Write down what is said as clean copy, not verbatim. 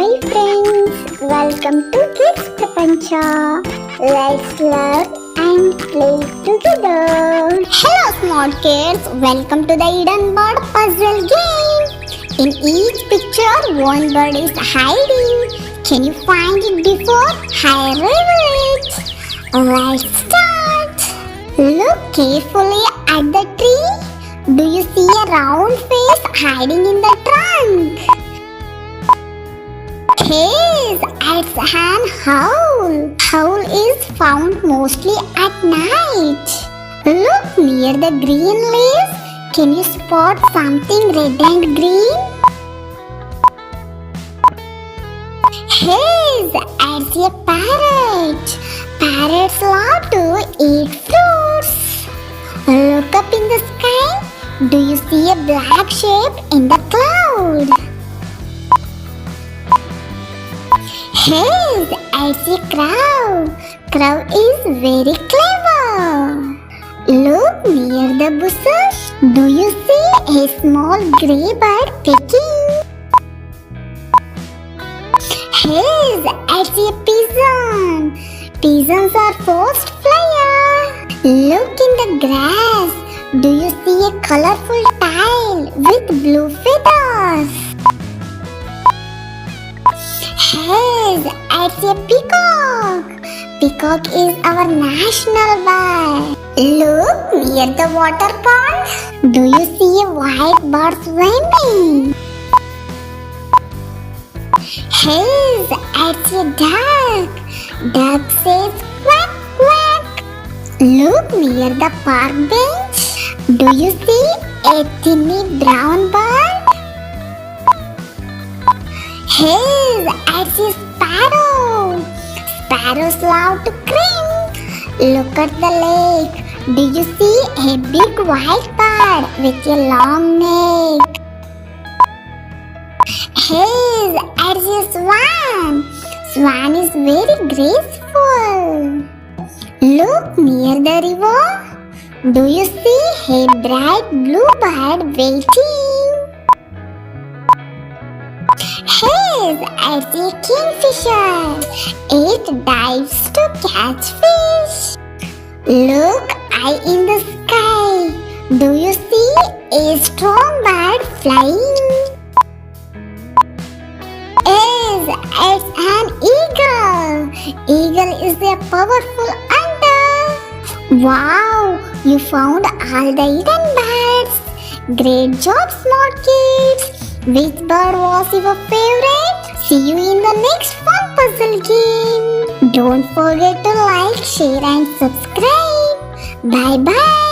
Hi friends, welcome to Kids Prapancha. Let's learn and play together. Hello smart kids, welcome to the hidden bird puzzle game. In each picture, one bird is hiding. Can you find it before I reveal it? Let's start. Look carefully at the tree. Do you see a round face hiding in the trunk? Yes, it's an owl. Owl is found mostly at night. Look near the green leaves. Can you spot something red and green? Yes, it's a parrot. Parrots love to eat fruits. Look up in the sky. Do you see a black shape in the cloud? Yes, it's a crow. Crow is very clever. Look near the bushes. Do you see a small grey bird pecking? Yes, it's a pigeon. Pigeons are fast flyers. Look in the grass. Do you see a colorful tail with blue feathers? Yes, it's a peacock. Peacock is our national bird. Look near the water pond. Do you see a white bird swimming? Yes, it's a duck. Duck says quack quack. Look near the park bench. Do you see a tiny brown bird? Hey, it's a sparrow. Sparrows love to crink. Look at the lake. Do you see a big white bird with a long neck? Hey, it's a swan. Swan is very graceful. Look near the river. Do you see a bright blue bird waiting? Yes, it's a kingfisher. It dives to catch fish. Look high in the sky. Do you see a strong bird flying? Yes, it's an eagle. Eagle is a powerful hunter. Wow, you found all the hidden birds. Great job, smart kids. Which bird was your favorite? See you in the next fun puzzle game. Don't forget to like, share and subscribe. Bye bye.